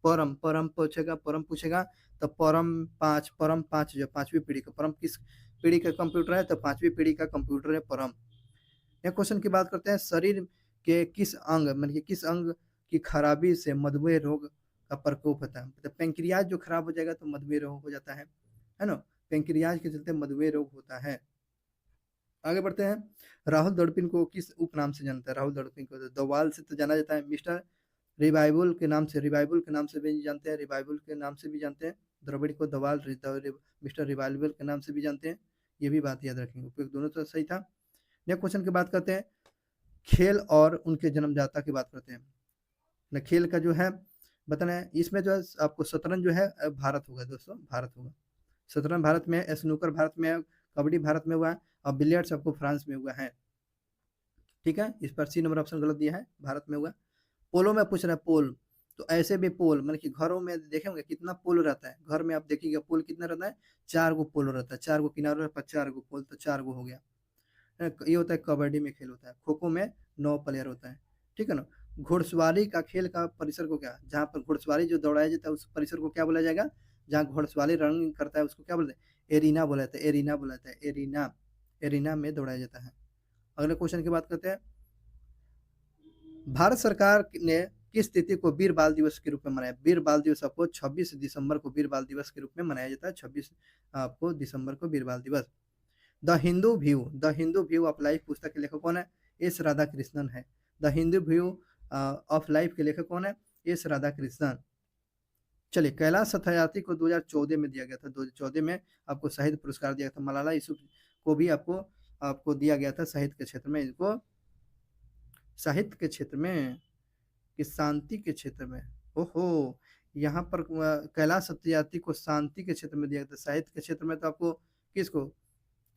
परम परम पूछेगा, परम पूछेगा तो परम पाँच जो 5वीं पीढ़ी का परम किस पीढ़ी का कंप्यूटर है? तो 5वीं पीढ़ी का कंप्यूटर है परम। एक क्वेश्चन की बात करते हैं, शरीर के किस अंग मतलब कि किस अंग की खराबी से मधुमेह रोग का प्रकोप होता है? मतलब पेंक्रियाज जो खराब हो जाएगा तो मधुमेह रोग हो जाता है ना? पेंक्रियाज के चलते मधुमेह रोग होता है। आगे बढ़ते हैं। राहुल द्रविड़ को किस उपनाम से जानता है? राहुल द्रविड़ को दवाल से तो जाना जाता है, मिस्टर रिवाइवल के नाम से, रिवाइवल के नाम से भी जानते हैं, रिवाइवल के नाम से भी जानते हैं। द्रविड़ को दवाल मिस्टर रिवाइवल के नाम से भी जानते हैं। ये भी बात याद रखेंगे, उपयोग दोनों तो सही था। नेक्स्ट क्वेश्चन की बात करते हैं, खेल और उनके जन्मदाता की बात करते हैं न। खेल का जो है बताना है, इसमें जो है आपको शतरंज जो है भारत होगा दोस्तों, भारत होगा। शतरंज भारत में, स्नूकर भारत में, कबड्डी भारत में हुआ, और बिलियर्ड्स आपको फ्रांस में हुआ है। ठीक है, इस पर सी नंबर ऑप्शन गलत दिया है, भारत में हुआ। पोलो में पूछ रहा है, पोल तो ऐसे भी पोल मतलब कि घरों में देखेंगे कितना पोल रहता है, घर में आप देखिएगा पोल कितना रहता है, 4 गो पोल रहता है, 4 गो किनारों पर 4 गो पोल, तो 4 गो हो गया। ये होता है कबड्डी में खेल होता है। खो खो में 9 प्लेयर होता है। ठीक है ना। घुड़सवारी का खेल का परिसर को क्या, जहाँ पर घुड़सवारी जो दौड़ाया जाता है उस परिसर को क्या बोला जाएगा? जहाँ घुड़सवारी रनिंग करता है उसको क्या बोलते हैं? एरिना बोला जाता है, एरिना बोला जाता है, एरिना। एरिना में दौड़ाया जाता है। अगले क्वेश्चन की बात करते हैं, भारत सरकार ने किस तिथि को वीर बाल दिवस के रूप में मनाया? वीर बाल दिवस आपको 26 दिसंबर को वीर बाल दिवस के रूप में मनाया जाता है। 26 आपको दिसंबर को वीर बाल दिवस। The Hindu view of life पुस्तक के लेखक कौन है? एस राधाकृष्णन है। The Hindu view of life के लेखक कौन है? एस राधाकृष्णन। चलिए, कैलाश सत्यार्थी को 2014 में दिया गया था। 2014 में आपको साहित्य पुरस्कार दिया था। मलाला यूसुफ को भी आपको आपको दिया गया था साहित्य के क्षेत्र में। इनको साहित्य के क्षेत्र में कि शांति के क्षेत्र में? ओहो, यहाँ पर कैलाश सत्यार्थी को शांति के क्षेत्र में दिया गया था। साहित्य के क्षेत्र में तो आपको किसको?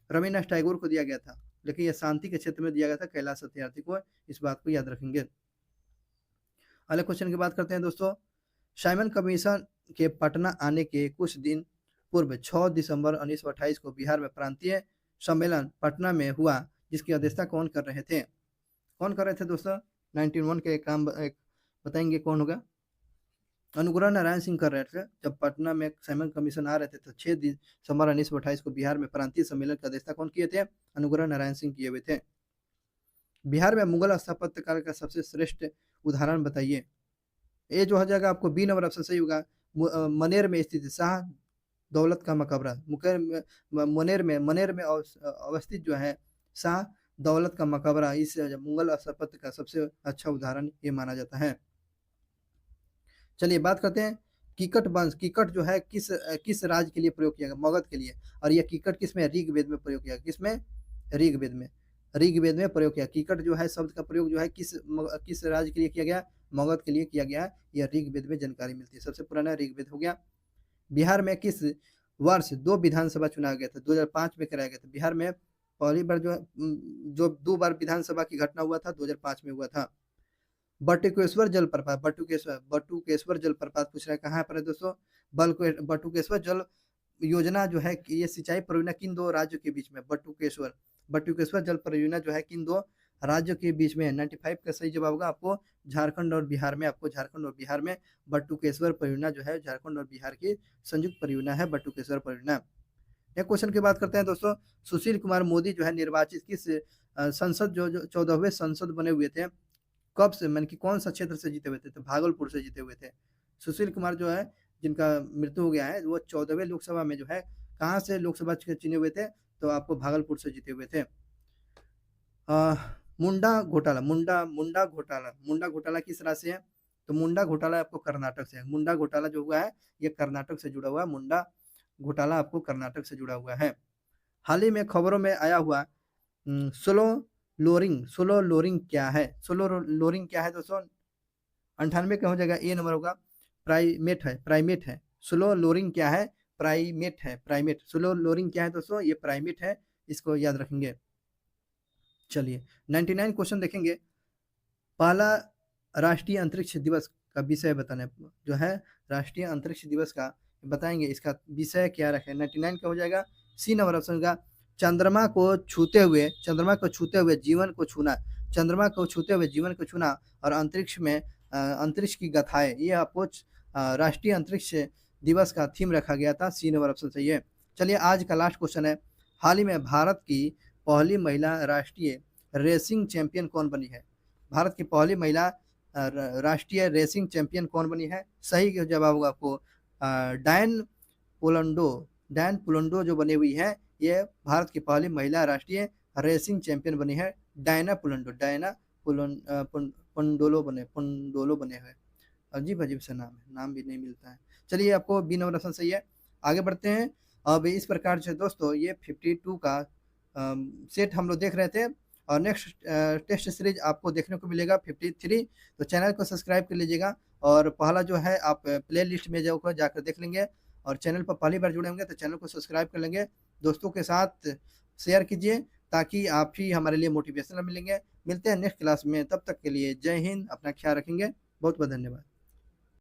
रविन्द्रनाथ टैगोर को दिया गया था, लेकिन यह शांति के क्षेत्र में दिया गया था कैलाश सत्यार्थी को। इस बात को याद रखेंगे। अगले क्वेश्चन की बात करते हैं दोस्तों, साइमन कमीशन के पटना आने के कुछ दिन पूर्व 6 दिसंबर 1928 को बिहार में प्रांतीय सम्मेलन पटना में हुआ, जिसकी अध्यक्षता कौन कर रहे थे? कौन कर रहे थे दोस्तों? 91 के काम बताएंगे कौन होगा? अनुग्रह नारायण सिंह कर रहे थे। जब पटना में साइमन कमीशन आ रहे थे तो 6 दिसंबर 1928 को बिहार में प्रांतीय सम्मेलन की अध्यक्षता कौन किए थे? अनुग्रह नारायण सिंह किए हुए थे। बिहार में मुगल स्थापत्य काल का सबसे श्रेष्ठ उदाहरण बताइए। ये जो हो जाएगा आपको बी नंबर ऑप्शन सही होगा। मनेर में स्थित शाह दौलत का मकबरा। मनेर में अवस्थित जो है शाह दौलत का मकबरा, इस मुगल स्थापत्य का सबसे अच्छा उदाहरण ये माना जाता है। चलिए बात करते हैं, कीकट वंश, कीकट जो है किस राज्य के लिए प्रयोग किया गया? मगध के लिए। और यह कीकट किसमें? ऋग्वेद में प्रयोग किया। किसमें? ऋग्वेद में। ऋग्वेद में प्रयोग किया। कीकट जो है शब्द का प्रयोग जो है किस राज्य के लिए किया गया? मगध के लिए किया गया। यह ऋग्वेद में जानकारी मिलती है। सबसे पुराना ऋग्वेद हो गया। बिहार में किस वर्ष 2 विधानसभा चुनाव गया था? 2005 में कराया गया था। बिहार में पहली बार जो 2 बार विधानसभा की घटना हुआ था 2005 में हुआ था। बटुकेश्वर जलप्रपात, बटुकेश्वर जलप्रपात पूछ रहा है कहाँ पर है दोस्तों? बटुकेश्वर जल योजना जो है कि ये सिंचाई परियोजना किन दो राज्यों के बीच में? बटुकेश्वर जल परियोजना जो है किन दो राज्यों के बीच में है? 95 का सही जवाब होगा आपको झारखंड और बिहार में। आपको झारखंड और बिहार में बटुकेश्वर परियोजना जो है झारखंड और बिहार की संयुक्त परियोजना है बटुकेश्वर परियोजना। एक क्वेश्चन की बात करते हैं दोस्तों, सुशील कुमार मोदी जो है निर्वाचित किस संसद जो 14वें संसद बने हुए थे, कब से, मैंने कि कौन सा क्षेत्र से जीते हुए थे? तो भागलपुर से जीते हुए थे। सुशील कुमार जो है जिनका मृत्यु हो गया है, वो 14वें लोकसभा में जो है कहाँ से लोकसभा चुने हुए थे? तो आपको भागलपुर से जीते हुए थे। मुंडा घोटाला किस राज्य से है? तो मुंडा घोटाला आपको कर्नाटक से है। मुंडा घोटाला जो हुआ है ये कर्नाटक से जुड़ा हुआ है। मुंडा घोटाला आपको कर्नाटक से जुड़ा हुआ है। हाल ही में खबरों में आया हुआ सोलो लोरिंग क्या है? सोलो लोरिंग क्या है दोस्तों? 98 का हो जाएगा, ए नंबर होगा। प्राइमेट है। स्लो लोरिंग क्या है? प्राइमेट। स्लो लोरिंग क्या है दोस्तों? ये प्राइमेट है, इसको याद रखेंगे। चलिए 99 क्वेश्चन देखेंगे। पहला राष्ट्रीय अंतरिक्ष दिवस का विषय बताना जो है, राष्ट्रीय अंतरिक्ष दिवस का बताएंगे, इसका विषय क्या रखे? 99 का हो जाएगा, सी नंबर ऑप्शन का चंद्रमा को छूते हुए जीवन को छूना। चंद्रमा को छूते हुए जीवन को छूना और अंतरिक्ष में अंतरिक्ष की गाथाएं, ये आपको राष्ट्रीय अंतरिक्ष दिवस का थीम रखा गया था। सी नंबर ऑप्शन सही है। चलिए आज का लास्ट क्वेश्चन है, हाल ही में भारत की पहली महिला राष्ट्रीय रेसिंग चैंपियन कौन बनी है? भारत की पहली महिला राष्ट्रीय रेसिंग चैंपियन कौन बनी है? सही जवाब होगा आपको डायन पुलंडो जो बनी हुई है, ये भारत की पहली महिला राष्ट्रीय रेसिंग चैंपियन बनी है। डायना पुंडोलो बने हुए। अजीब सा नाम है, नाम भी नहीं मिलता है। चलिए आपको बी नंबर ऑप्शन सही है। आगे बढ़ते हैं। अब इस प्रकार से दोस्तों ये 52 का सेट हम लोग देख रहे थे और नेक्स्ट टेस्ट सीरीज आपको देखने को मिलेगा 53। तो चैनल को सब्सक्राइब कर लीजिएगा और पहला जो है आप प्ले लिस्ट में जाकर देख लेंगे और चैनल पर पहली बार जुड़े होंगे तो चैनल को सब्सक्राइब कर लेंगे। दोस्तों के साथ शेयर कीजिए ताकि आप ही हमारे लिए मोटिवेशनल मिलेंगे। मिलते हैं नेक्स्ट क्लास में, तब तक के लिए जय हिंद, अपना ख्याल रखेंगे। बहुत बहुत धन्यवाद।